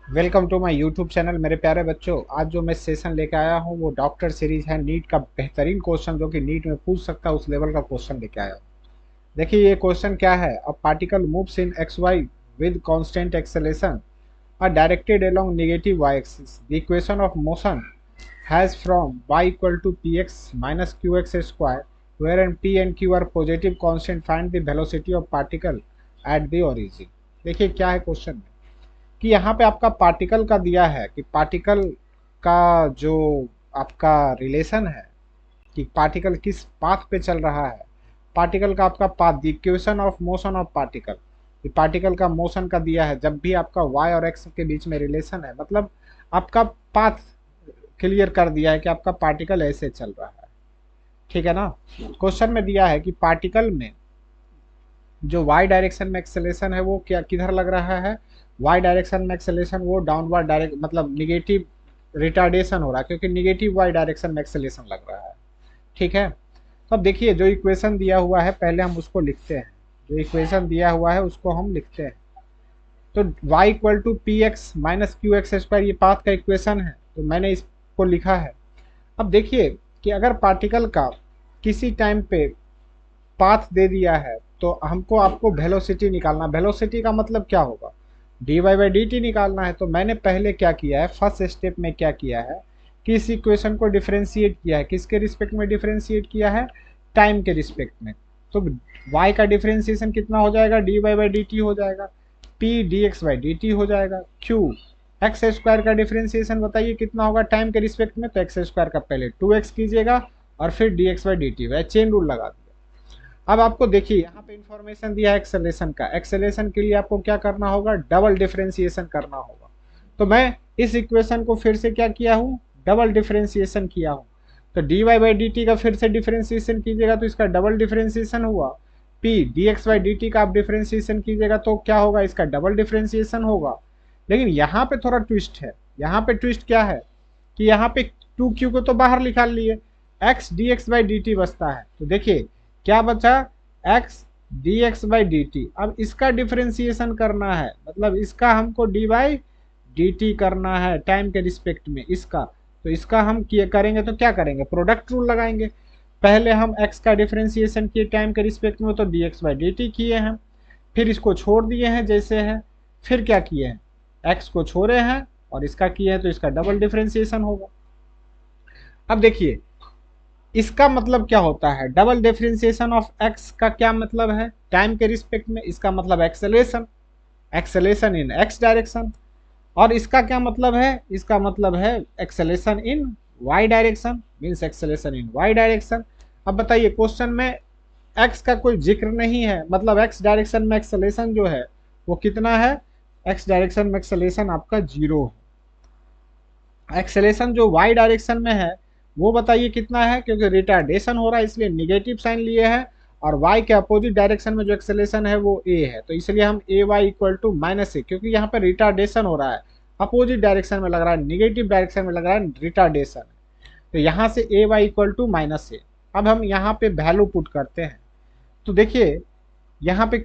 Welcome to my YouTube channel. मेरे प्यारे बच्चों, आज जो मैं सेशन लेके आया हूँ वो डॉक्टर सीरीज है। नीट का बेहतरीन क्वेश्चन जो कि नीट में पूछ सकता है उस लेवल का क्वेश्चन लेके आया हूँ। देखिए ये क्वेश्चन क्या है। A particle moves in X Y with constant acceleration are directed along negative y-axis. The equation of motion has from y equal to px minus qx square, wherein p and q are positive constant. Find the velocity of particle at the origin. देखिए क्या है question में कि यहाँ पे आपका particle का दिया है कि पार्टिकल का जो आपका रिलेशन है कि पार्टिकल किस पाथ पे चल रहा है। पार्टिकल का आपका path, the equation of motion of particle, particle का मोशन का दिया है। जब भी आपका y और x के बीच में रिलेशन है मतलब आपका पाथ क्लियर कर दिया है कि आपका पार्टिकल ऐसे चल रहा है। ठीक है ना। क्वेश्चन में दिया है कि पार्टिकल में जो y डायरेक्शन में एक्सेलेरेशन है वो क्या किधर लग रहा है। y डायरेक्शन में एक्सेलेरेशन वो डाउनवर्ड डायरेक्ट मतलब निगेटिव रिटार्डेशन हो रहा है क्योंकि निगेटिव y डायरेक्शन में एक्सेलेरेशन लग रहा है। ठीक है। तो अब देखिए जो इक्वेशन दिया हुआ है पहले हम उसको लिखते हैं। जो इक्वेशन दिया हुआ है उसको हम लिखते हैं। तो y equal to P X minus Q X square ये पाथ का इक्वेशन है तो मैंने इसको लिखा है। अब देखिए कि अगर पार्टिकल का किसी टाइम पे पाथ दे दिया है तो हमको आपको वेलोसिटी निकालना। वेलोसिटी का मतलब क्या होगा, D Y by D T निकालना है। तो मैंने पहले क्या किया है, फर्स्ट स्टेप में क्या किया है कि इस इक्वेशन को डिफरेंशिएट किया है। किसके रिस्पेक्ट में डिफरेंशिएट किया है, टाइम के रिस्पेक्ट में। तो y का डिफरेंशिएशन कितना हो जाएगा, D Y by D T हो जाएगा, p D x by D T हो जाएगा, q एक्स स्क्वायर का डिफरेंशिएशन बताइए कितना होगा टाइम के रिस्पेक्ट में। तो एक्स स्क्वायर का पहले 2x कीजिएगा और फिर D x by D T, वह चेन रूल लगा दिया। अब आपको देखिए यहाँ पे इंफॉर्मेशन दिया है एक्सेलेरेशन का। एक्सेलेरेशन के लिए आपको क्या करना होगा, डबल डिफरेंशिएशन करना होगा। तो मैं इस इक्वेशन को फिर से क्या किया हूँ, डबल डिफरेंशिएशन किया हूँ। तो D Y by D T का फिर से डिफरेंशिएशन कीजिएगा तो इसका डबल डिफरेंशिएशन हुआ। P D x by D T का आप डिफरेंशिएशन कीजिएगा तो क्या होगा, इसका डबल डिफरेंशिएशन होगा। लेकिन यहाँ पे थोड़ा ट्विस्ट है। यहाँ पे ट्विस्ट क्या है कि यहाँ पे 2q को तो बाहर निकाल लिए, x dx by D T बचता है। तो देखिए क्या बचा, x dx by D T. अब इसका डिफरेंशिएशन करना है मतलब इसका हमको डी बाई डी टी करना है टाइम के रिस्पेक्ट में इसका। तो इसका हम किए करेंगे तो क्या करेंगे, प्रोडक्ट रूल लगाएंगे। पहले हम x का डिफरेंशिएशन किए टाइम के रिस्पेक्ट में तो dx बाई डी टी किए हैं, फिर इसको छोड़ दिए हैं जैसे है, फिर क्या किए हैं, x को छोड़े हैं और इसका किए हैं तो इसका डबल डिफरेंशिएशन होगा। अब देखिए इसका मतलब क्या होता है, डबल डिफरेंशिएशन ऑफ एक्स का क्या मतलब है टाइम के रिस्पेक्ट में, इसका मतलब एक्सेलेरेशन, एक्सेलेरेशन इन एक्स डायरेक्शन। और इसका क्या मतलब है, इसका मतलब है एक्सेलेरेशन इन वाई डायरेक्शन, मीन्स एक्सेलेरेशन इन वाई डायरेक्शन। अब बताइए क्वेश्चन में एक्स का कोई जिक्र नहीं है मतलब एक्स डायरेक्शन में एक्सेलेरेशन जो है वो कितना है, एक्स डायरेक्शन में एक्सेलेरेशन आपका 0 है। एक्सेलेरेशन जो वाई डायरेक्शन में है वो बताइए कितना है, क्योंकि रिटार्डेशन हो रहा है इसलिए निगेटिव साइन लिए हैं। और y के अपोजिट डायरेक्शन में जो एक्सेलेरेशन है वो a है तो इसलिए हम ए वाई इक्वल टू माइनस ए, क्योंकि यहाँ पर रिटार्डेशन हो रहा है, अपोजिट डायरेक्शन में लग रहा है, निगेटिव डायरेक्शन में लग रहा है रिटार्डेशन। तो यहाँ से ए वाई इक्वल टू माइनस ए। अब हम यहाँ पे वैल्यू पुट करते हैं। तो देखिए यहाँ पे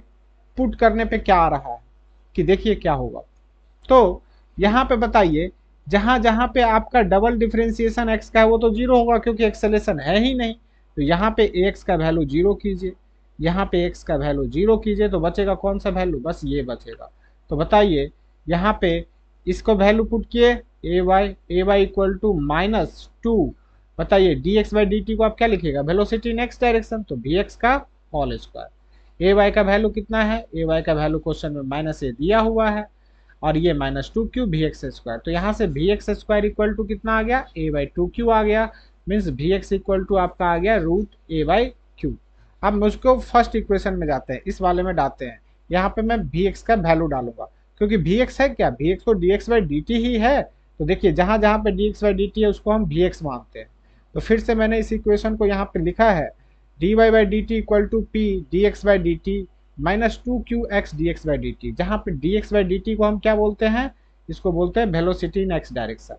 पुट करने पे क्या आ रहा है कि देखिए क्या होगा। तो यहाँ पे बताइए जहां जहां पे आपका डबल डिफरेंशिएशन x का है वो तो 0 होगा क्योंकि एक्सेलेरेशन है ही नहीं। तो यहाँ पे x का वैल्यू 0 कीजिए, यहाँ पे x का वैल्यू 0 कीजिए तो बचेगा कौन सा वैल्यू, बस ये बचेगा। तो बताइए यहाँ पे इसको वैल्यू पुट किए ए वाई इक्वल टू माइनस 2। बताइए D x by D T को आप क्या लिखेगा, वेलोसिटी इन एक्स डायरेक्शन तो वी एक्स का होल स्क्वायर। ए वाई का वैल्यू कितना है, ए वाई का वैल्यू क्वेश्चन में माइनस ए दिया हुआ है और ये minus 2q we X square. तो यहाँ से V X square equal to कितना आ गया, ए बाई 2q आ गया। Means V X equal to आपका आ गया रूट ए बाई क्यू। अब मुझको फर्स्ट इक्वेशन में जाते हैं, इस वाले में डालते हैं। यहाँ पे मैं वी एक्स का वैल्यू डालूंगा क्योंकि वी एक्स है क्या, वी एक्स तो d x by D t ही है। तो देखिए जहां जहां पे D x by D t है उसको हम वी एक्स मानते हैं। तो फिर से मैंने इस इक्वेशन को यहाँ पे लिखा है, D Y by D T equal to P D x by D T minus 2q X D x by D T. जहाँ पे D x by D T को हम क्या बोलते हैं, इसको बोलते हैं velocity in X direction,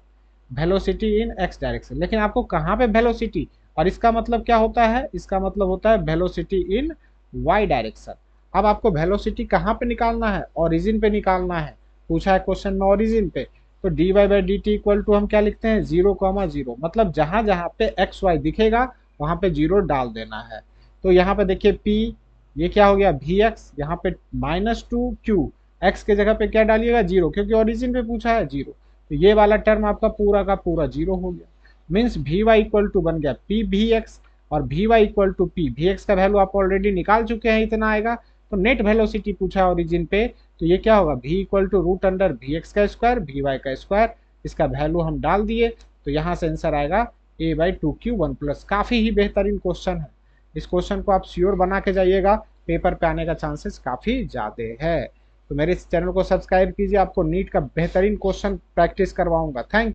velocity in X direction. लेकिन आपको कहाँ पे वेलोसिटी, और इसका मतलब क्या होता है, इसका मतलब होता है वेलोसिटी इन वाई डायरेक्शन। अब आपको वेलोसिटी कहाँ पे निकालना है, ओरिजिन पे निकालना है। पूछा है क्वेश्चन में ओरिजिन पे, तो dy by D T equal to हम क्या लिखते हैं 0,0, मतलब जहां जहां पे एक्स वाई दिखेगा वहां पे 0 डाल देना है। तो यहाँ पे देखिए p, ये क्या हो गया वी एक्स, यहाँ पे -2q, एक्स के जगह पे क्या डालिएगा 0, क्योंकि ओरिजिन पे पूछा है 0, तो ये वाला टर्म आपका पूरा का पूरा 0 हो गया। Means V Y equal to बन गया पी वी एक्स, और V Y equal to P V X का वैल्यू आप ऑलरेडी निकाल चुके हैं, इतना आएगा। तो नेट वेलोसिटी पूछा है ओरिजिन पे, तो ये क्या होगा v equal to root under V X का स्क्वायर वी वाई का स्क्वायर, इसका वैल्यू हम डाल दिए, तो यहाँ से आंसर आएगा a बाई 2q1+। काफ़ी ही बेहतरीन क्वेश्चन है, इस क्वेश्चन को आप श्योर बना के जाइएगा, पेपर पे आने का चांसेस काफ़ी ज़्यादा है। तो मेरे इस चैनल को सब्सक्राइब कीजिए, आपको नीट का बेहतरीन क्वेश्चन प्रैक्टिस करवाऊंगा। थैंक